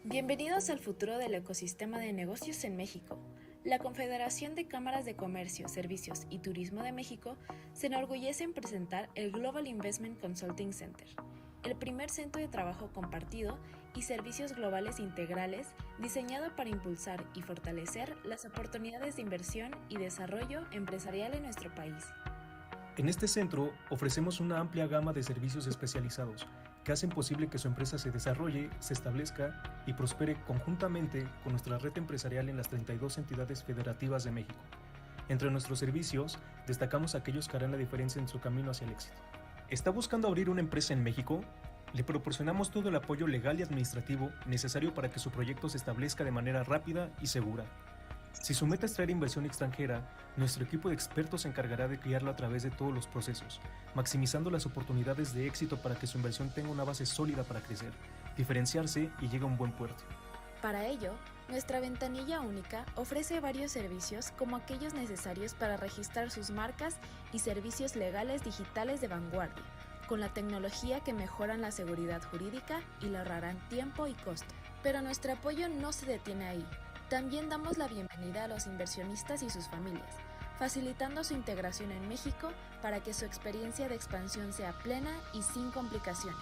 Bienvenidos al futuro del ecosistema de negocios en México. La Confederación de Cámaras de Comercio, Servicios y Turismo de México se enorgullece en presentar el Global Investment Consulting Center, el primer centro de trabajo compartido y servicios globales integrales diseñado para impulsar y fortalecer las oportunidades de inversión y desarrollo empresarial en nuestro país. En este centro ofrecemos una amplia gama de servicios especializados que hacen posible que su empresa se desarrolle, se establezca y prospere conjuntamente con nuestra red empresarial en las 32 entidades federativas de México. Entre nuestros servicios, destacamos aquellos que harán la diferencia en su camino hacia el éxito. ¿Está buscando abrir una empresa en México? Le proporcionamos todo el apoyo legal y administrativo necesario para que su proyecto se establezca de manera rápida y segura. Si su meta es traer inversión extranjera, nuestro equipo de expertos se encargará de guiarlo a través de todos los procesos, maximizando las oportunidades de éxito para que su inversión tenga una base sólida para crecer, diferenciarse y llegue a un buen puerto. Para ello, nuestra ventanilla única ofrece varios servicios como aquellos necesarios para registrar sus marcas y servicios legales digitales de vanguardia, con la tecnología que mejoran la seguridad jurídica y le ahorrarán tiempo y costo. Pero nuestro apoyo no se detiene ahí. También damos la bienvenida a los inversionistas y sus familias, facilitando su integración en México para que su experiencia de expansión sea plena y sin complicaciones.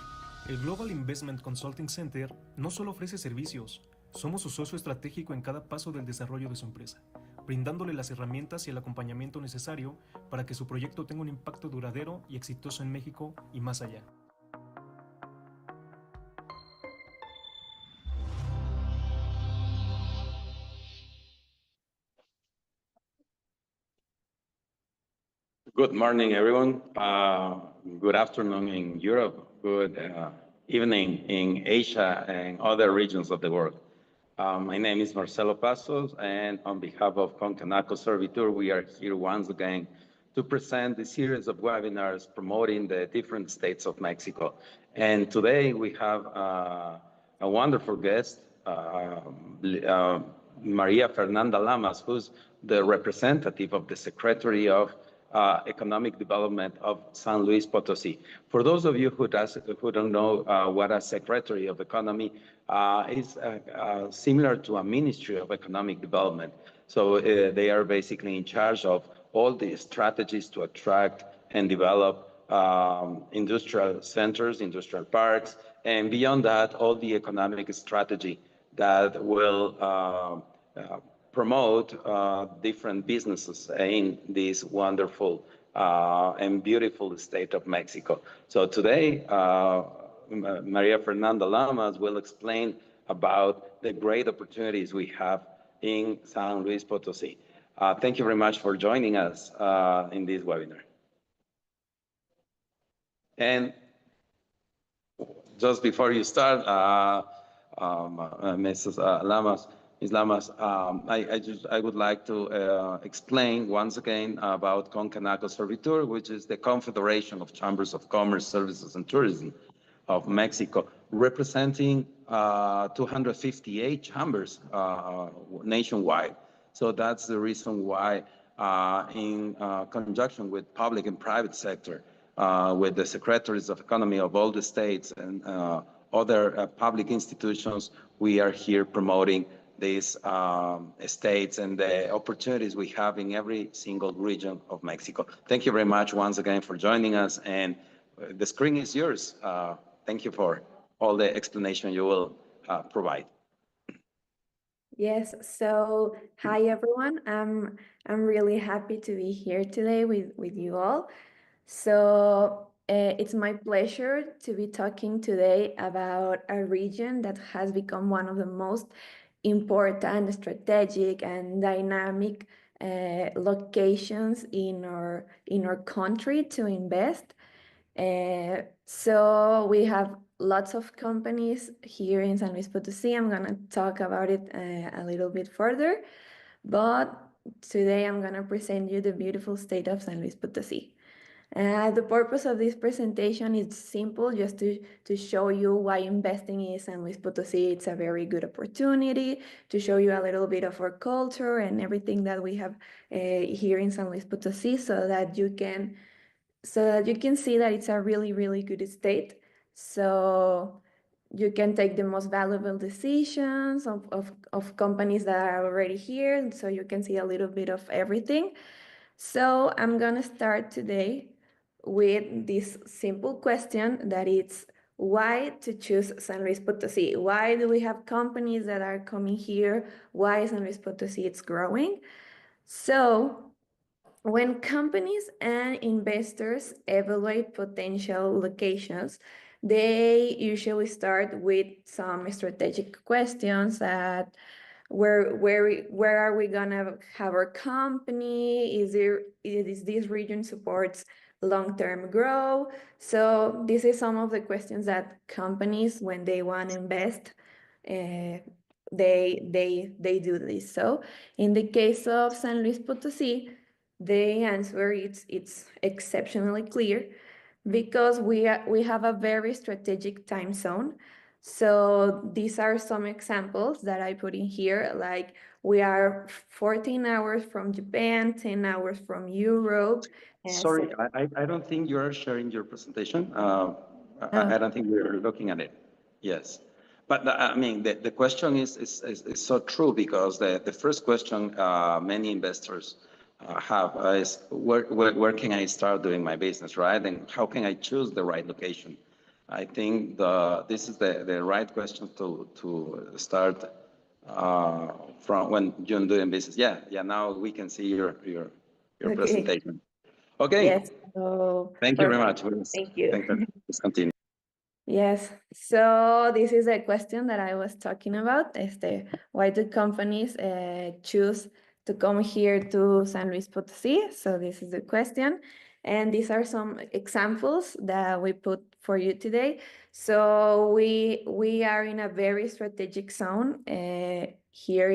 El Global Investment Consulting Center no solo ofrece servicios, somos su socio estratégico en cada paso del desarrollo de su empresa, brindándole las herramientas y el acompañamiento necesario para que su proyecto tenga un impacto duradero y exitoso en México y más allá. Good morning, everyone. Good afternoon in Europe. Good evening in Asia and other regions of the world. My name is Marcelo Pasos, and on behalf of Concanaco Servitur, we are here once again to present the series of webinars promoting the different states of Mexico. And today we have a wonderful guest, Maria Fernanda Lamas, who's the representative of the Secretary of Economic Development of San Luis Potosí. For those of you who don't know what a Secretary of Economy is, similar to a Ministry of Economic Development. So they are basically in charge of all the strategies to attract and develop industrial centers, industrial parks, and beyond that, all the economic strategy that will promote different businesses in this wonderful and beautiful state of Mexico. So today, Maria Fernanda Lamas will explain about the great opportunities we have in San Luis Potosí. Thank you very much for joining us in this webinar. And just before you start, Mrs. Lamas, Ms. Lamas, I would like to explain once again about Concanaco Servitur, which is the Confederation of Chambers of Commerce, Services, and Tourism of Mexico, representing 258 chambers nationwide. So that's the reason why, in conjunction with public and private sector, with the secretaries of economy of all the states and other public institutions, we are here promoting these states and the opportunities we have in every single region of Mexico. Thank you very much once again for joining us, and the screen is yours. Thank you for all the explanation you will provide. Yes, so hi everyone. I'm really happy to be here today with you all. So it's my pleasure to be talking today about a region that has become one of the most important, strategic, and dynamic locations in our country to invest. So we have lots of companies here in San Luis Potosí. I'm gonna talk about it a little bit further, but today I'm gonna present you the beautiful state of San Luis Potosí. The purpose of this presentation is simple, just to show you why investing in San Luis Potosí, it's a very good opportunity, to show you a little bit of our culture and everything that we have here in San Luis Potosí, so that you can so that you can see that it's a really, really good state. So you can take the most valuable decisions of companies that are already here. So you can see a little bit of everything. So I'm gonna start today with this simple question that it's why to choose San Luis Potosí? Why do we have companies that are coming here? Why San Luis Potosí is growing? So when companies and investors evaluate potential locations, they usually start with some strategic questions that where are we gonna have our company? Is this region supports long-term growth? So this is some of the questions that companies, when they want to invest, uh, they do this. So in the case of San Luis Potosí, the answer it's exceptionally clear because we have a very strategic time zone. So these are some examples that I put in here, like we are 14 hours from Japan, 10 hours from Europe. Sorry, I don't think you are sharing your presentation. Oh, I don't think we're looking at it. Yes. But I mean, the question is so true because the first question many investors have is where can I start doing my business, right? And how can I choose the right location? I think this is the right question to start from when you're doing business. Yeah. Now we can see your okay. presentation. Okay. Yes. So Thank you very perfect. much. Thank you. Let's continue. Yes, so this is a question that I was talking about. Why do companies choose to come here to San Luis Potosí? So this is the question. And these are some examples that we put for you today. So we are in a very strategic zone here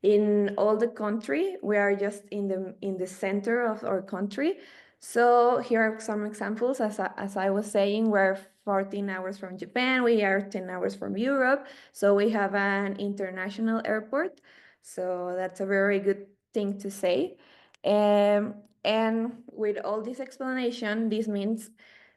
in all the country. We are just in the center of our country. So here are some examples. As I was saying, we're 14 hours from Japan. We are 10 hours from Europe. So we have an international airport. So that's a very good thing to say. And with all this explanation, this means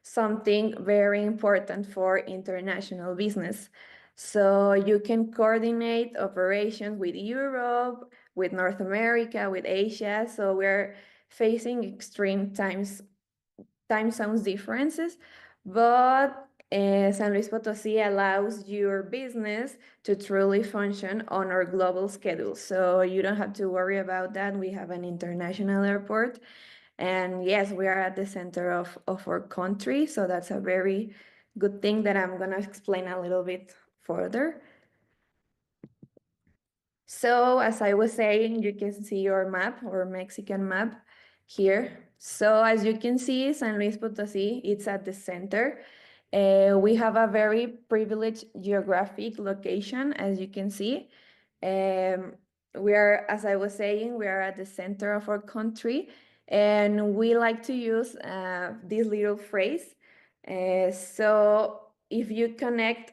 something very important for international business. So you can coordinate operations with Europe, with North America, with Asia. So we're facing extreme time zones differences, but San Luis Potosí allows your business to truly function on our global schedule. So you don't have to worry about that. We have an international airport. And yes, we are at the center of our country. So that's a very good thing that I'm going to explain a little bit further. So as I was saying, you can see your map or Mexican map here. So as you can see, San Luis Potosí, it's at the center. We have a very privileged geographic location, as you can see. We are, as I was saying, we are at the center of our country, and we like to use this little phrase. So if you connect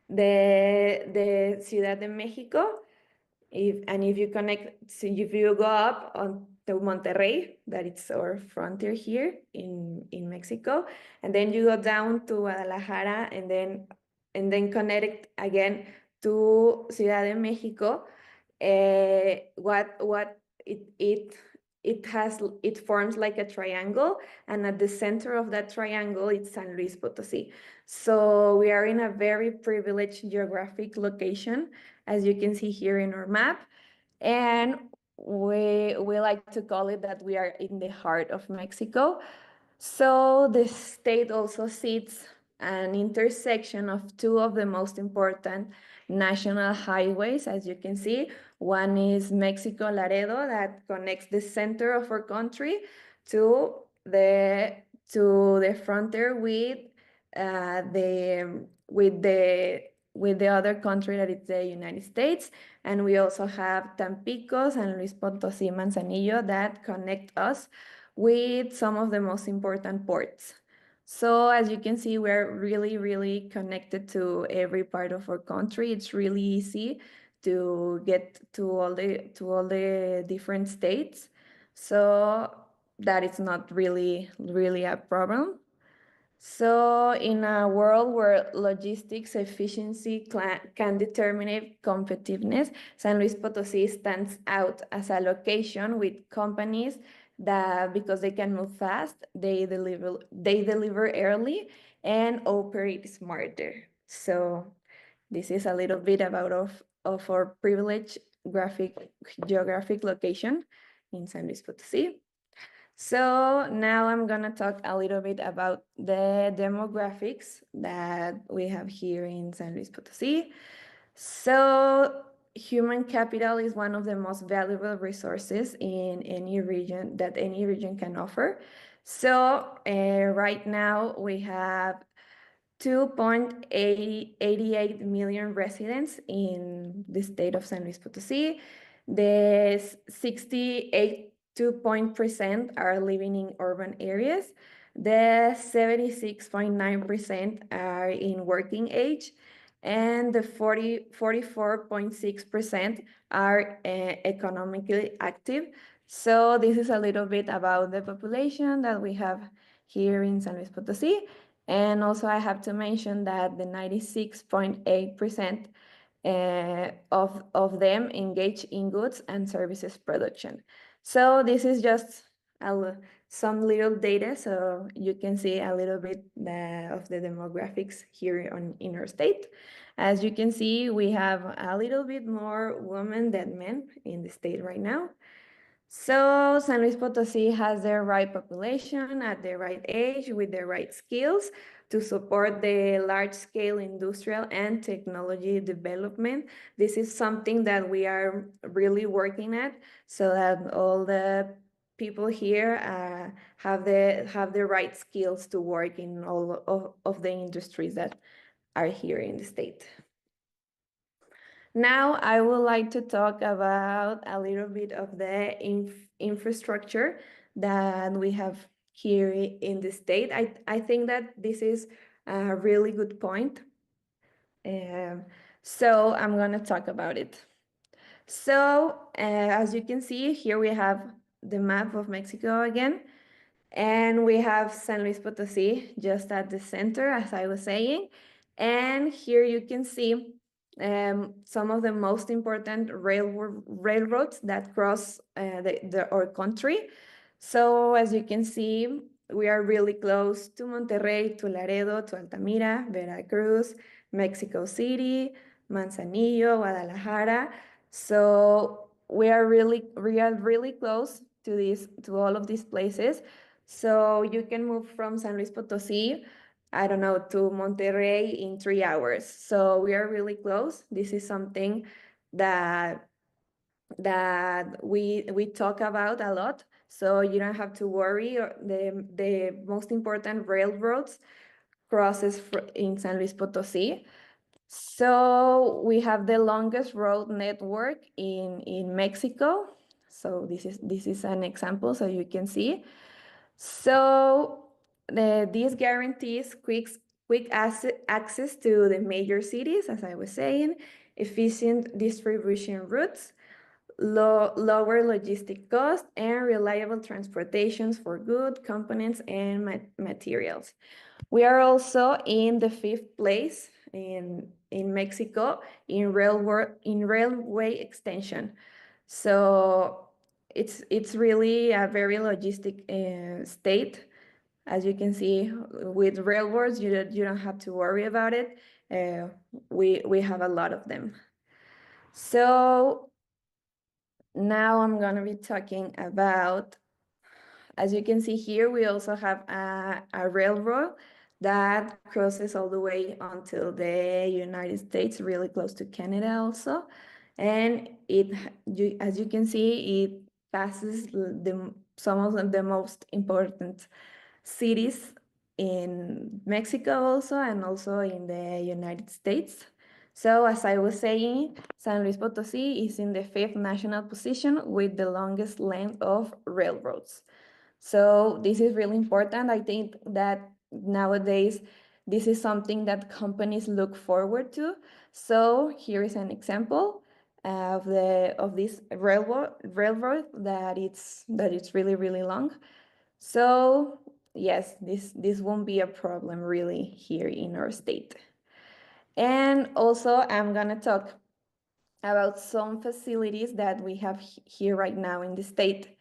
the Ciudad de Mexico, if you connect, so if you go up on to Monterrey, that it's our frontier here in Mexico, and then you go down to Guadalajara, and then connect again to Ciudad de Mexico, what it forms like a triangle, and at the center of that triangle it's San Luis Potosí. So we are in a very privileged geographic location, as you can see here in our map, and we like to call it that we are in the heart of Mexico. So the state also sits an intersection of two of the most important national highways, as you can see. One is Mexico Laredo, that connects the center of our country to the frontier with the other country, that is the United States. And we also have Tampico, San Luis Potosí, Manzanillo, that connect us with some of the most important ports. So as you can see, we're really, really connected to every part of our country. It's really easy to get to all the different states. So that it's not really a problem. So in a world where logistics efficiency can determine competitiveness, San Luis Potosí stands out as a location with companies that, because they can move fast, they deliver early and operate smarter. So this is a little bit about of our privileged geographic location in San Luis Potosí. So now I'm gonna talk a little bit about the demographics that we have here in San Luis Potosí. So human capital is one of the most valuable resources in any region that any region can offer. So right now we have 2.88 million residents in the state of San Luis Potosí. The 68% are living in urban areas. The 76.9% are in working age, and the 44.6% are economically active. So this is a little bit about the population that we have here in San Luis Potosí. And also I have to mention that the 96.8% of them engage in goods and services production. So this is just some little data, so you can see a little bit of the demographics here in our state. As you can see, we have a little bit more women than men in the state right now. So San Luis Potosí has the right population at the right age with the right skills to support the large-scale industrial and technology development. This is something that we are really working at, so that all the people here have the right skills to work in all of the industries that are here in the state. Now I would like to talk about a little bit of the infrastructure that we have here in the state. I think that this is a really good point. So I'm going to talk about it. So as you can see, here we have the map of Mexico again. And we have San Luis Potosí just at the center, as I was saying. And here you can see some of the most important railroads that cross our country. So as you can see, we are really close to Monterrey, to Laredo, to Altamira, Veracruz, Mexico City, Manzanillo, Guadalajara. So we are really close to all of these places. So you can move from San Luis Potosí, I don't know, to Monterrey in 3 hours. So we are really close. This is something that we talk about a lot. So you don't have to worry. The most important railroads crosses in San Luis Potosí. So we have the longest road network in Mexico. So this is an example, so you can see. So this guarantees quick access to the major cities, as I was saying, efficient distribution routes, lower logistic costs, and reliable transportations for goods, components, and materials. We are also in the 5th place in Mexico in railway extension. So it's really a very logistic state. As you can see, with railroads, you don't have to worry about it. We have a lot of them. So now I'm gonna be talking about, as you can see here, we also have a railroad that crosses all the way until the United States, really close to Canada also. And as you can see, it passes some of the most important cities in Mexico also, and also in the United States. So as I was saying, San Luis Potosí is in the 5th national position with the longest length of railroads. So this is really important. I think that nowadays this is something that companies look forward to. So here is an example of this railroad that it's really long. So yes, this won't be a problem really here in our state. And also I'm gonna talk about some facilities that we have here right now in the state.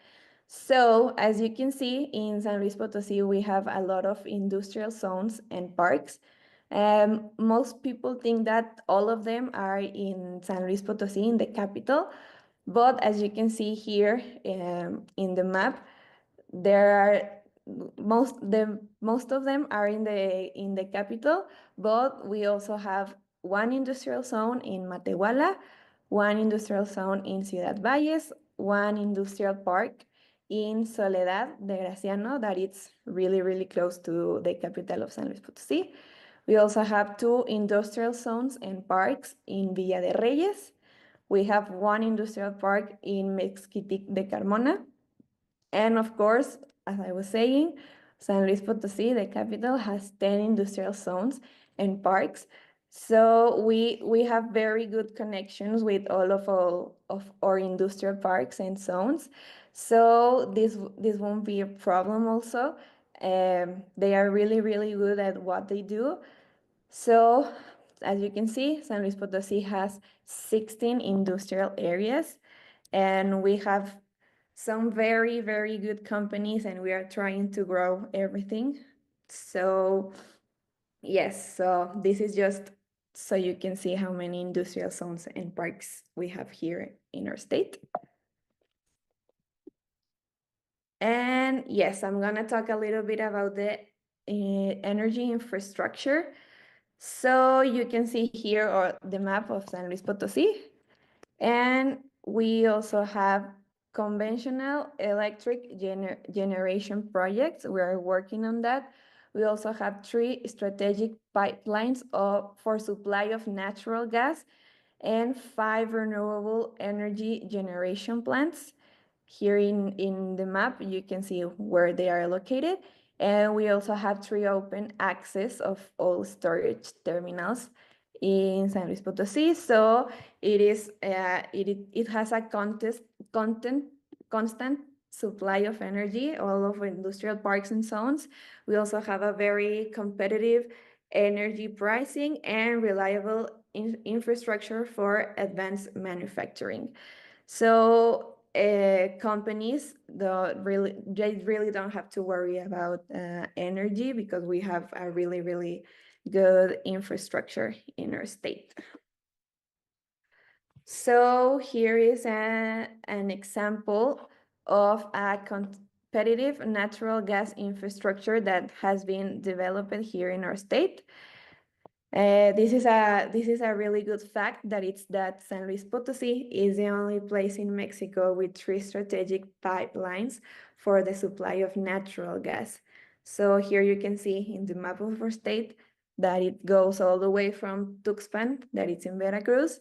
So as you can see, in San Luis Potosí, we have a lot of industrial zones and parks. Most people think that all of them are in San Luis Potosí, in the capital, but as you can see here in the map, there are most of them are in the capital, but we also have one industrial zone in Matehuala, one industrial zone in Ciudad Valles, one industrial park in Soledad de Graciano that it's really close to the capital of San Luis Potosí. We also have two industrial zones and parks in Villa de Reyes. We have one industrial park in Mezquitic de Carmona. And of course, as I was saying, San Luis Potosí, the capital, has 10 industrial zones and parks. So we have very good connections with all of our industrial parks and zones. So this won't be a problem also. They are really good at what they do. So as you can see, San Luis Potosí has 16 industrial areas, and we have some very good companies, and we are trying to grow everything. So yes, so this is just so you can see how many industrial zones and parks we have here in our state. And yes, I'm gonna talk a little bit about the energy infrastructure. So you can see here the map of San Luis Potosí. And we also have conventional electric generation projects. We are working on that. We also have 3 strategic pipelines for supply of natural gas and 5 renewable energy generation plants. Here in the map, you can see where they are located. And we also have 3 open access of all storage terminals in San Luis Potosí. So it has a constant supply of energy, all of industrial parks and zones. We also have a very competitive energy pricing and reliable infrastructure for advanced manufacturing. So companies they really don't have to worry about energy because we have a really good infrastructure in our state. So here is an example of a competitive natural gas infrastructure that has been developed here in our state. This is a really good fact that San Luis Potosí is the only place in Mexico with 3 strategic pipelines for the supply of natural gas. So here you can see in the map of our state that it goes all the way from Tuxpan, that it's in Veracruz.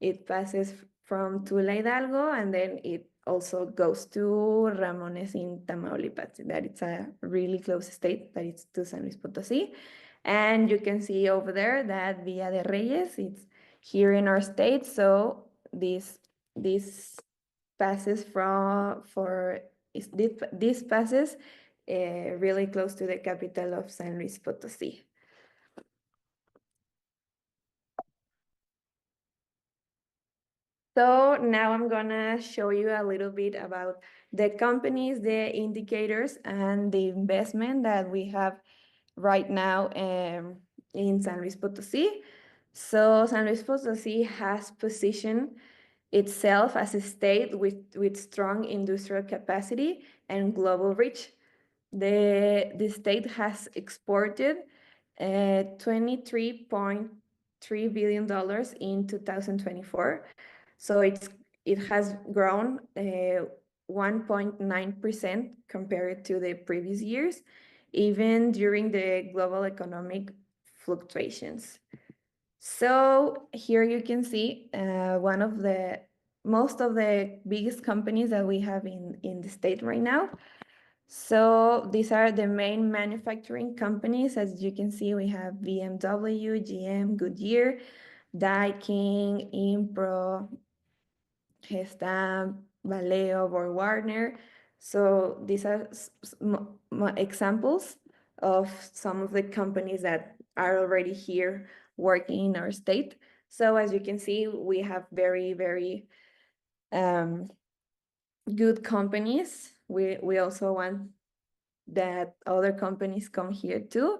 It passes from Tula Hidalgo, and then it also goes to Ramones in Tamaulipas. That it's a really close state, that it's to San Luis Potosí. And you can see over there that Villa de Reyes, it's here in our state. So this passes this passes really close to the capital of San Luis Potosí. So now I'm gonna show you a little bit about the companies, the indicators, and the investment that we have right now in San Luis Potosí. So San Luis Potosí has positioned itself as a state with strong industrial capacity and global reach. The state has exported $23.3 billion in 2024. So it has grown 1.9% compared to the previous years, even during the global economic fluctuations. So here you can see most of the biggest companies that we have in the state right now. So these are the main manufacturing companies. As you can see, we have BMW, GM, Goodyear, Daikin, Impro, Gestamp, Valeo, BorgWarner. So these are examples of some of the companies that are already here working in our state. So as you can see, we have very, very good companies. We also want that other companies come here too.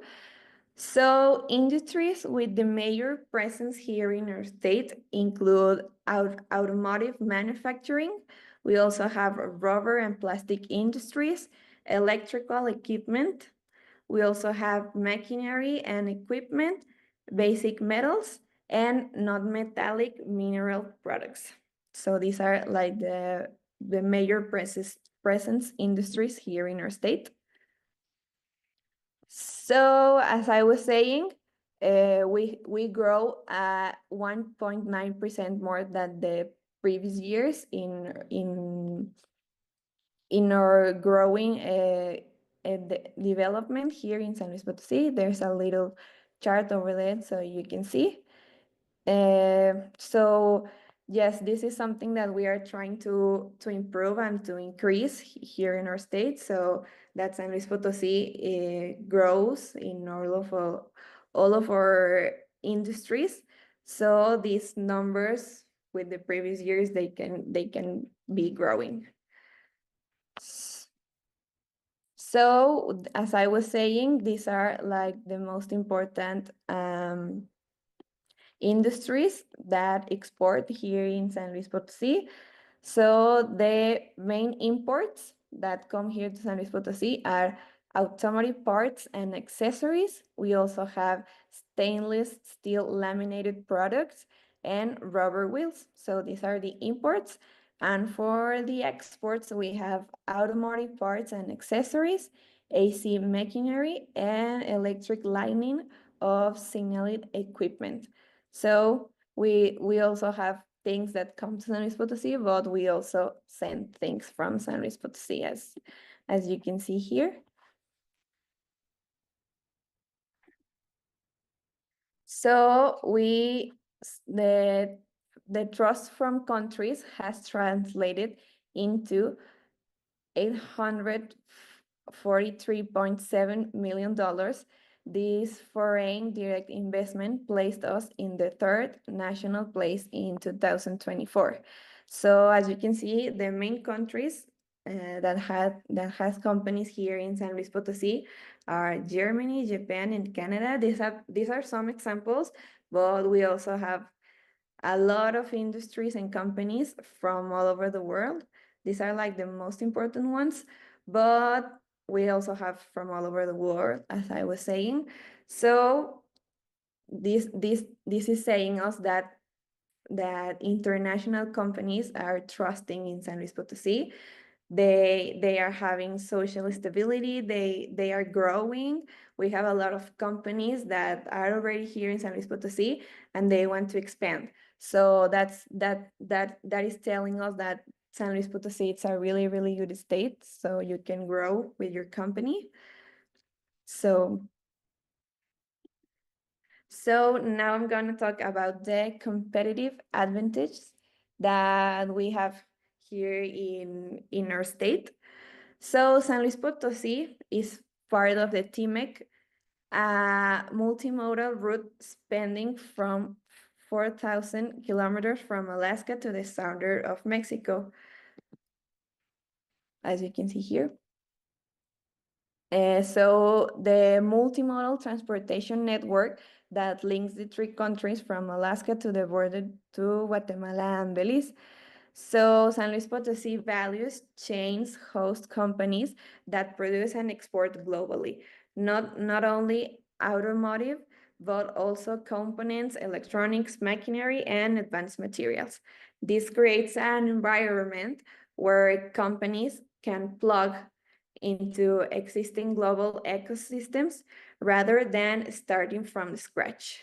So industries with the major presence here in our state include automotive manufacturing. We also have rubber and plastic industries, electrical equipment. We also have machinery and equipment, basic metals, and non-metallic mineral products. So these are like the major presence industries here in our state. So as I was saying, we grow 1.9% more than the previous years in our growing development here in San Luis Potosí. There's a little chart over there so you can see. So yes, this is something that we are trying to improve and to increase here in our state, so that San Luis Potosí grows in all of our industries. So these numbers with the previous years, they can be growing. So as I was saying, these are like the most important industries that export here in San Luis Potosí. So the main imports that come here to San Luis Potosí are automotive parts and accessories. We also have stainless steel laminated products and rubber wheels. So these are the imports. And for the exports, we have automotive parts and accessories, AC machinery, and electric lighting of signaling equipment. So we also have things that come to San Luis Potosí, but we also send things from San Luis Potosí, as you can see here. So the trust from countries has translated into $843.7 million. This foreign direct investment placed us in the third national place in 2024. So as you can see, the main countries that has companies here in San Luis Potosí are Germany, Japan, and Canada. These are some examples, but we also have a lot of industries and companies from all over the world. These are like the most important ones, but we also have from all over the world, as I was saying. So this is saying us that international companies are trusting in San Luis Potosí. They are having social stability. They are growing. We have a lot of companies that are already here in San Luis Potosí, and they want to expand. So that is telling us that San Luis Potosí, it's a really, really good state, so you can grow with your company. So now I'm going to talk about the competitive advantage that we have here in our state. So San Luis Potosí is part of the TMEC, a multimodal route spanning from 4,000 kilometers from Alaska to the southern of Mexico, as you can see here. So the multimodal transportation network that links the three countries from Alaska to the border to Guatemala and Belize. So San Luis Potosí values chains host companies that produce and export globally, not only automotive, but also components, electronics, machinery, and advanced materials. This creates an environment where companies can plug into existing global ecosystems rather than starting from scratch.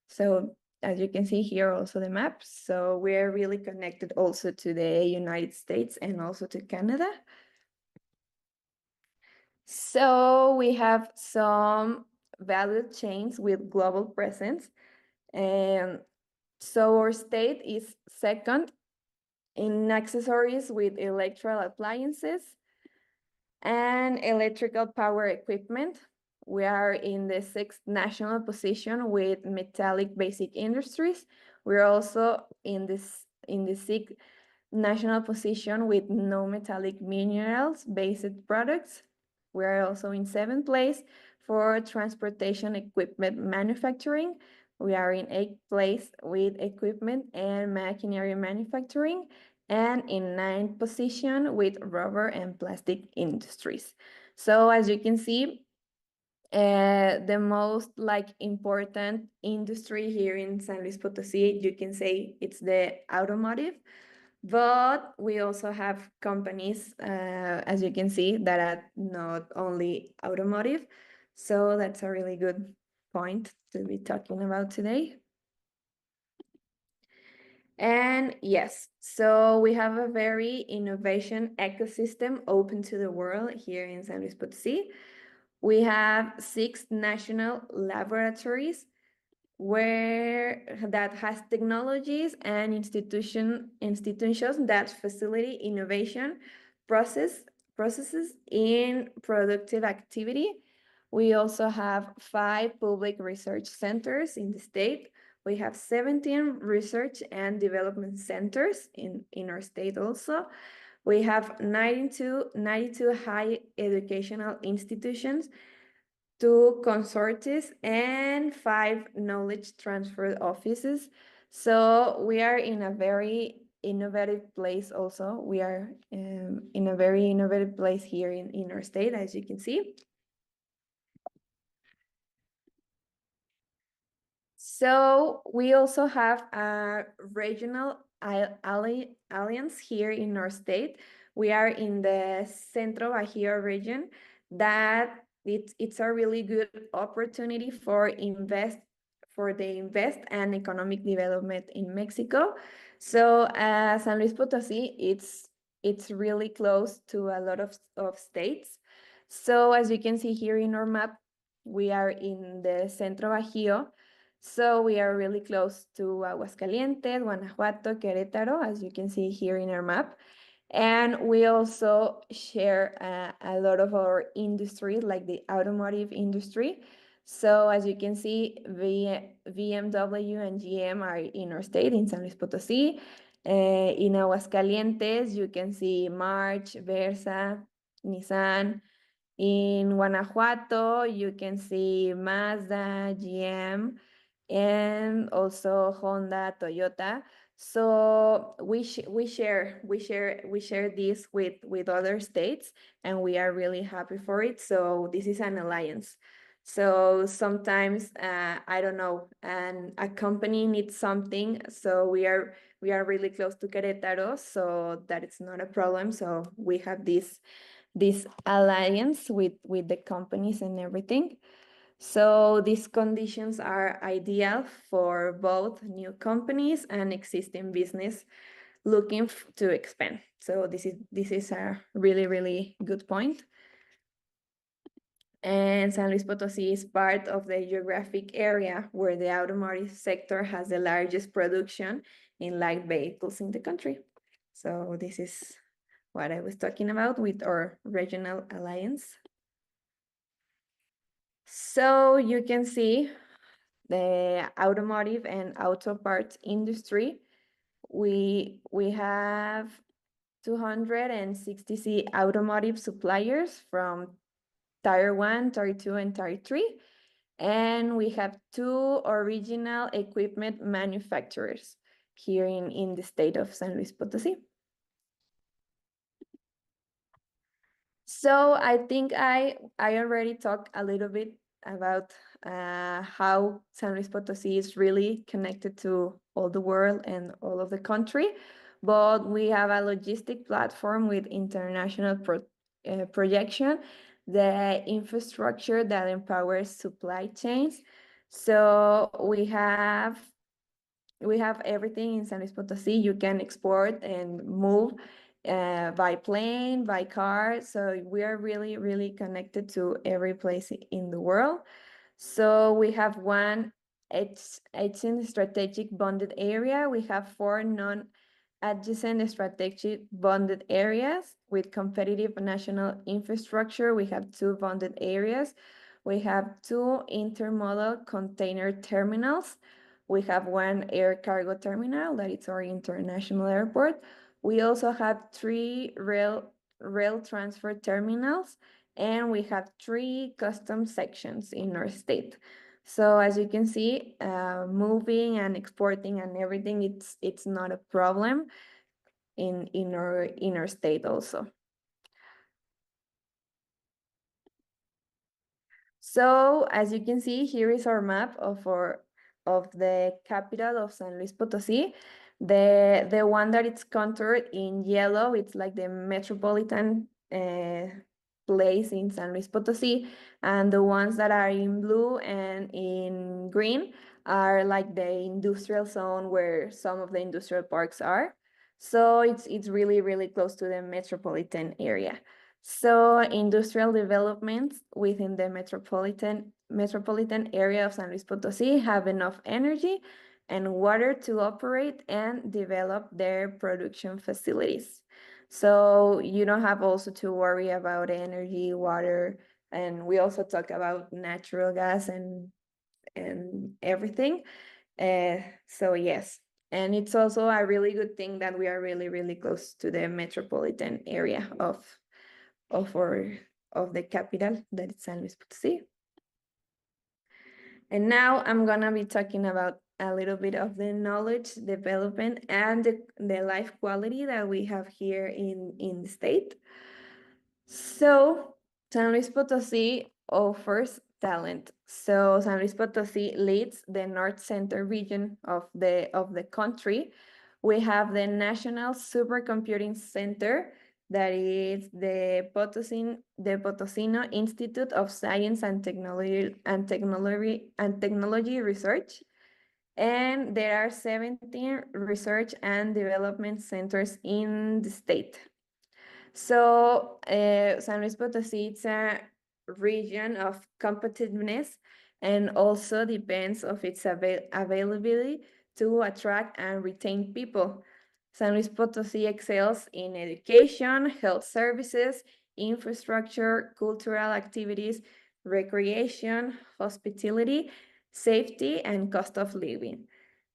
So as you can see here, also the map. So we're really connected also to the United States and also to Canada. So we have some value chains with global presence. And so our state is second in accessories with electrical appliances. And electrical power equipment, we are in the 6th national position with metallic basic industries. We're also in the 6th national position with no metallic minerals based products. We are also in 7th place for transportation equipment manufacturing. We are in 8th place with equipment and machinery manufacturing, and in 9th position with rubber and plastic industries. So as you can see, the most important industry here in San Luis Potosí, you can say it's the automotive, but we also have companies, as you can see, that are not only automotive. So that's a really good point to be talking about today. And yes, so we have a very innovation ecosystem open to the world here in San Luis Potosí. We have 6 national laboratories that has technologies and institutions that facilitate innovation processes in productive activity. We also have 5 public research centers in the state. We have 17 research and development centers in our state also. We have 92 high educational institutions, 2 consortia, and 5 knowledge transfer offices. So we are in a very innovative place also. We are in a very innovative place here in our state, as you can see. So we also have a regional alliance here in our state. We are in the Centro Bajío region, that it's a really good opportunity for the invest and economic development in Mexico. So San Luis Potosí, it's really close to a lot of states. So as you can see here in our map, we are in the Centro Bajío. So we are really close to Aguascalientes, Guanajuato, Querétaro, as you can see here in our map. And we also share a lot of our industry, like the automotive industry. So as you can see, BMW and GM are in our state, in San Luis Potosí. In Aguascalientes, you can see March, Versa, Nissan. In Guanajuato, you can see Mazda, GM, and also Honda, Toyota. So we share this with other states, and we are really happy for it. So this is an alliance. So sometimes I don't know, and a company needs something, so we are really close to Querétaro, so that it's not a problem. So we have this alliance with the companies and everything. So these conditions are ideal for both new companies and existing business looking to expand. So this is a really good point. And San Luis Potosí is part of the geographic area where the automotive sector has the largest production in light vehicles in the country. So this is what I was talking about with our regional alliance. So you can see the automotive and auto parts industry. We have 260 automotive suppliers from Tier 1, Tier 2, and Tier 3. And we have 2 original equipment manufacturers here in the state of San Luis Potosí. So I think I already talked a little bit about how San Luis Potosí is really connected to all the world and all of the country, but we have a logistic platform with international projection, the infrastructure that empowers supply chains. So we have everything in San Luis Potosí. You can export and move by plane, by car. So we are really connected to every place in the world. So we have 18 strategic bonded area. We have 4 adjacent strategic bonded areas with competitive national infrastructure. We have 2 bonded areas. We have 2 intermodal container terminals. We have 1 air cargo terminal, that is our international airport. We also have 3 rail transfer terminals, and we have 3 customs sections in our state. So as you can see, moving and exporting and everything, it's not a problem in our state also. So as you can see, here is our map of the capital of San Luis Potosí. The one that it's contoured in yellow, it's like the metropolitan place in San Luis Potosí, and the ones that are in blue and in green are like the industrial zone where some of the industrial parks are. So it's really, really close to the metropolitan area. So industrial developments within the metropolitan area of San Luis Potosí have enough energy and water to operate and develop their production facilities. So you don't have also to worry about energy, water, and we also talk about natural gas and everything. So yes, and it's also a really good thing that we are really, really close to the metropolitan area of the capital, that is San Luis Potosí. And now I'm gonna be talking about a little bit of the knowledge development and the life quality that we have here in the state. So San Luis Potosí offers talent. So San Luis Potosí leads the North Center region of the country. We have the National Supercomputing Center, that is the Potosino Institute of Science and Technology Research. And there are 17 research and development centers in the state. So San Luis Potosí, it's a region of competitiveness and also depends of its availability to attract and retain people. San Luis Potosí excels in education, health services, infrastructure, cultural activities, recreation, hospitality, safety, and cost of living.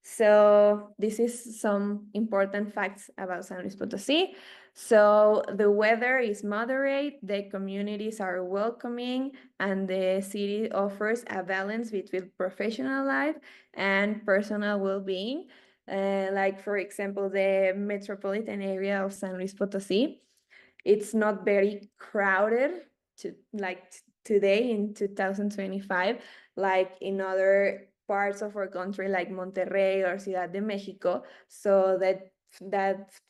So this is some important facts about San Luis Potosí. So the weather is moderate, the communities are welcoming, and the city offers a balance between professional life and personal well-being. Like for example, the metropolitan area of San Luis Potosí, it's not very crowded today in 2025, like in other parts of our country like Monterrey or Ciudad de Mexico, so that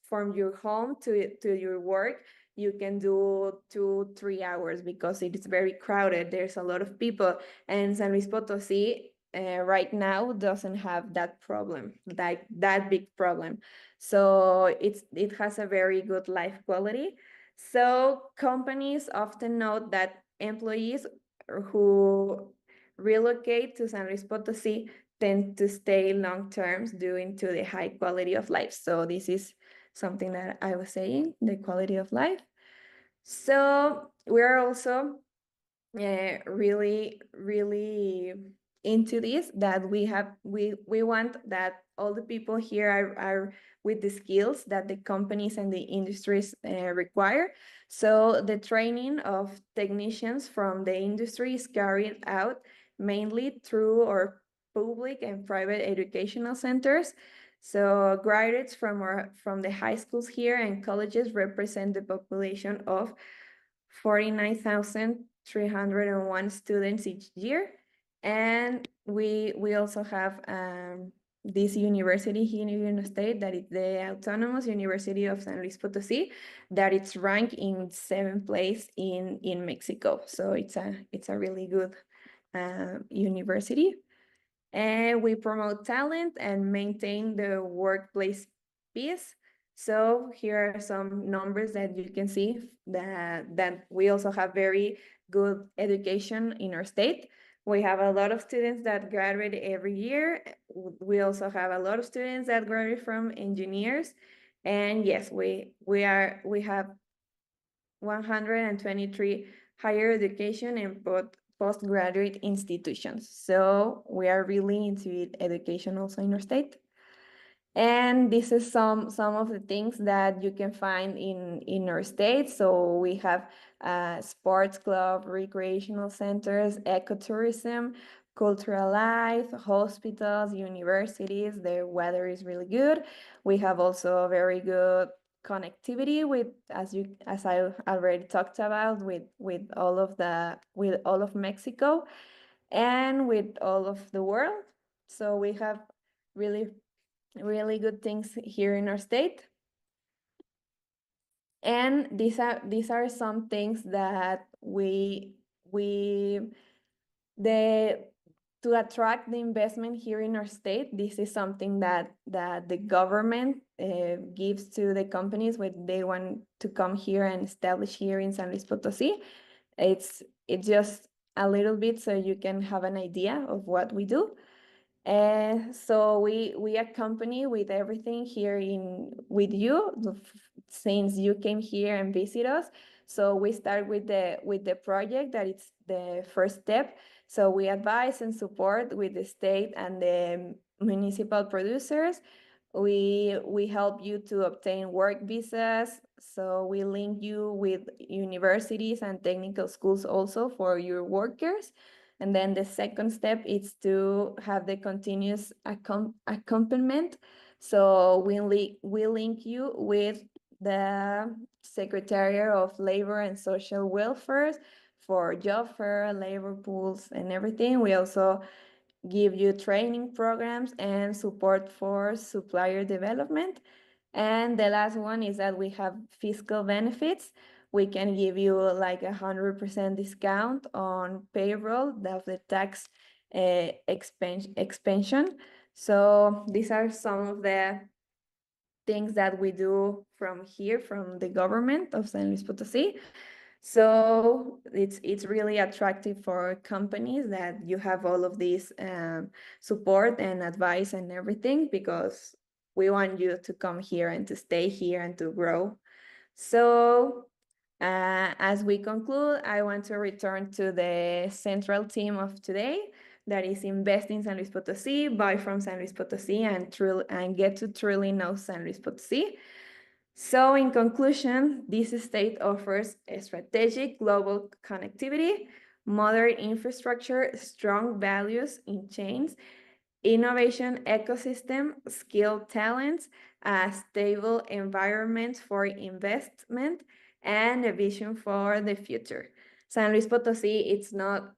from your home to your work you can do 2-3 hours because it is very crowded. There's a lot of people, and San Luis Potosí right now doesn't have that problem, like that big problem. So it has a very good life quality. So companies often note that employees who relocate to San Luis Potosí tend to stay long terms due to the high quality of life. So this is something that I was saying, the quality of life. So we're also really, really into this, that we want that all the people here are with the skills that the companies and the industries require. So the training of technicians from the industry is carried out mainly through our public and private educational centers. So graduates from the high schools here and colleges represent the population of 49,301 students each year. And we also have this university here in the state, that is the Autonomous University of San Luis Potosí, that it's ranked in 7th place in Mexico. So it's a really good university. And we promote talent and maintain the workplace peace. So here are some numbers that you can see that we also have very good education in our state. We have a lot of students that graduate every year. We also have a lot of students that graduate from engineers, And yes, we have 123 higher education and postgraduate institutions. So we are really into education also in our state. And this is some of the things that you can find in our state. So we have sports club, recreational centers, ecotourism, cultural life, hospitals, universities. The weather is really good. We have also very good connectivity with, as I already talked about, with all of Mexico and with all of the world. So we have really good things here in our state. And these are some things that to attract the investment here in our state. This is something that the government gives to the companies when they want to come here and establish here in San Luis Potosí. It's just a little bit so you can have an idea of what we do. So we accompany with everything here with you since you came here and visit us. So we start with the project, that it's the first step. So we advise and support with the state and the municipal producers. We help you to obtain work visas. So we link you with universities and technical schools also for your workers. And then the second step is to have the continuous accompaniment. So we link you with the Secretariat of Labor and Social Welfare for job fair, labor pools, and everything. We also give you training programs and support for supplier development. And the last one is that we have fiscal benefits. We can give you like 100% discount on payroll of the tax expansion. So these are some of the things that we do from here, from the government of San Luis Potosí. So it's really attractive for companies that you have all of this support and advice and everything, because we want you to come here and to stay here and to grow. So as we conclude, I want to return to the central theme of today, that is invest in San Luis Potosí, buy from San Luis Potosí, and get to truly know San Luis Potosí. So in conclusion, this state offers a strategic global connectivity, modern infrastructure, strong values in chains, innovation ecosystem, skilled talents, a stable environment for investment, and a vision for the future. San Luis Potosí, it's not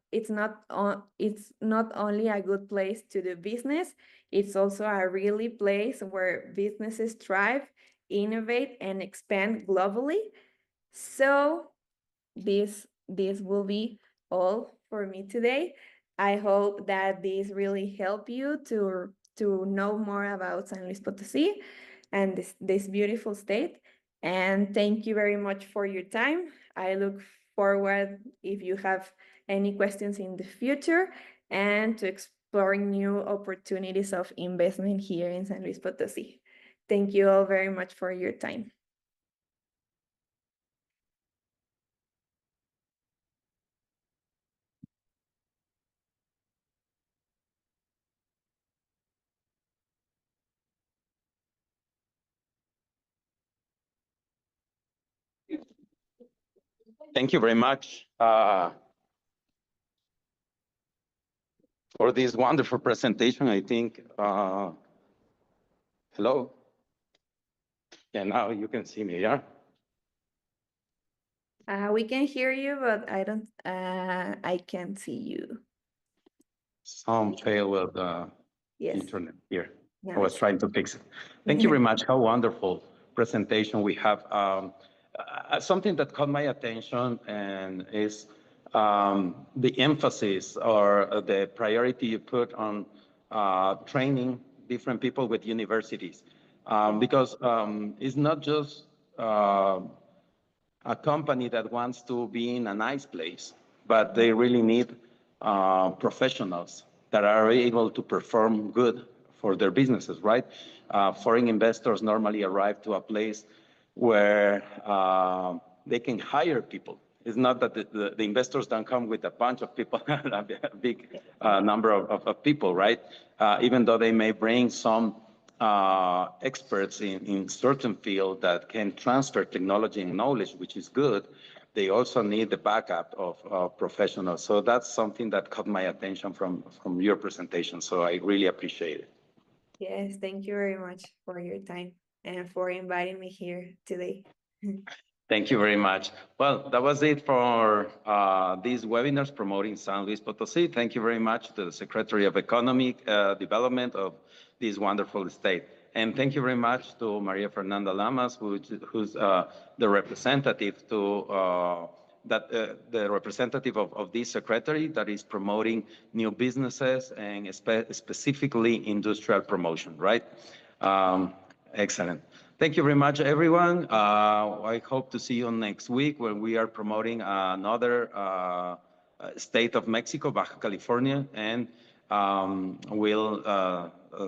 only a good place to do business, it's also a really place where businesses thrive, innovate, and expand globally. So this will be all for me today. I hope that this really helped you to know more about San Luis Potosí and this beautiful state. And thank you very much for your time. I look forward if you have any questions in the future, and to exploring new opportunities of investment here in San Luis Potosí. Thank you all very much for your time. Thank you very much for this wonderful presentation. I think, hello. Yeah, now you can see me, yeah? We can hear you, but I can't see you. Some fail with the Yes. internet here. Yeah. I was trying to fix it. Thank you very much. How wonderful presentation we have. Something that caught my attention and is the emphasis or the priority you put on training different people with universities. Because it's not just a company that wants to be in a nice place, but they really need professionals that are able to perform good for their businesses, right? Foreign investors normally arrive to a place where they can hire people. It's not that the investors don't come with a bunch of people, a big number of people, right? Even though they may bring some experts in certain field that can transfer technology and knowledge, which is good, they also need the backup of professionals. So that's something that caught my attention from your presentation. So I really appreciate it. Yes, thank you very much for your time and for inviting me here today. Thank you very much. Well, that was it for these webinars promoting San Luis Potosí. Thank you very much to the Secretary of Economic Development of this wonderful state. And thank you very much to Maria Fernanda Lamas, who's the representative to the representative of this secretary that is promoting new businesses and specifically industrial promotion, right? Excellent. Thank you very much, everyone. I hope to see you next week when we are promoting another state of Mexico, Baja California, and we'll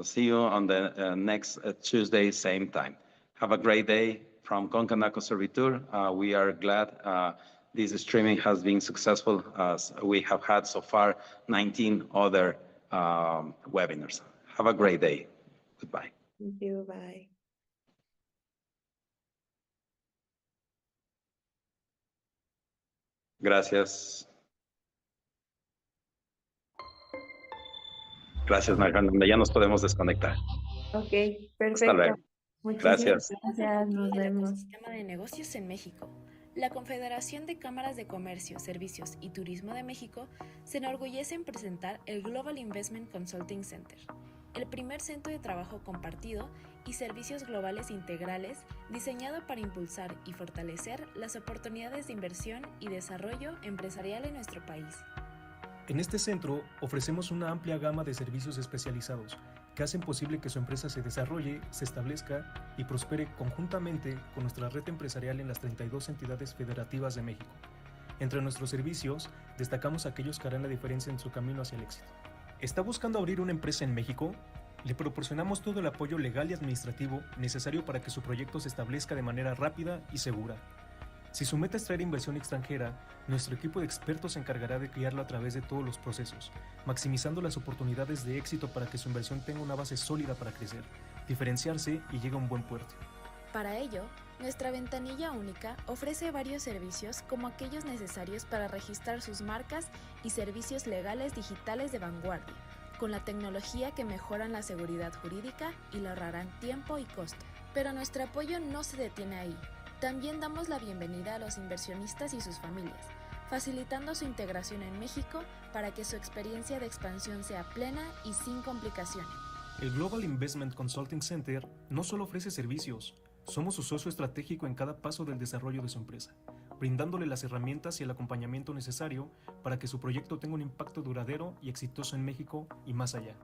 see you on the next Tuesday, same time. Have a great day from Concanaco Servitur. We are glad this streaming has been successful, as we have had so far 19 other webinars. Have a great day. Goodbye. Thank you, bye. Gracias. Gracias, María Fernanda. Ya nos podemos desconectar. Ok, Hasta perfecto. luego. Muchísimas Gracias. gracias, nos El vemos. ecosistema de negocios en México. La Confederación de Cámaras de Comercio, Servicios y Turismo de México se enorgullece en presentar el Global Investment Consulting Center, el primer centro de trabajo compartido y servicios globales integrales diseñado para impulsar y fortalecer las oportunidades de inversión y desarrollo empresarial en nuestro país. En este centro ofrecemos una amplia gama de servicios especializados que hacen posible que su empresa se desarrolle, se establezca y prospere conjuntamente con nuestra red empresarial en las 32 entidades federativas de México. Entre nuestros servicios, destacamos aquellos que harán la diferencia en su camino hacia el éxito. ¿Está buscando abrir una empresa en México? Le proporcionamos todo el apoyo legal y administrativo necesario para que su proyecto se establezca de manera rápida y segura. Si su meta es traer inversión extranjera, nuestro equipo de expertos se encargará de guiarlo a través de todos los procesos, maximizando las oportunidades de éxito para que su inversión tenga una base sólida para crecer, diferenciarse y llegue a un buen puerto. Para ello, nuestra ventanilla única ofrece varios servicios como aquellos necesarios para registrar sus marcas y servicios legales digitales de vanguardia, con la tecnología que mejoran la seguridad jurídica y le ahorrarán tiempo y costo. Pero nuestro apoyo no se detiene ahí. También damos la bienvenida a los inversionistas y sus familias, facilitando su integración en México para que su experiencia de expansión sea plena y sin complicaciones. El Global Investment Consulting Center no solo ofrece servicios, somos su socio estratégico en cada paso del desarrollo de su empresa, brindándole las herramientas y el acompañamiento necesario para que su proyecto tenga un impacto duradero y exitoso en México y más allá.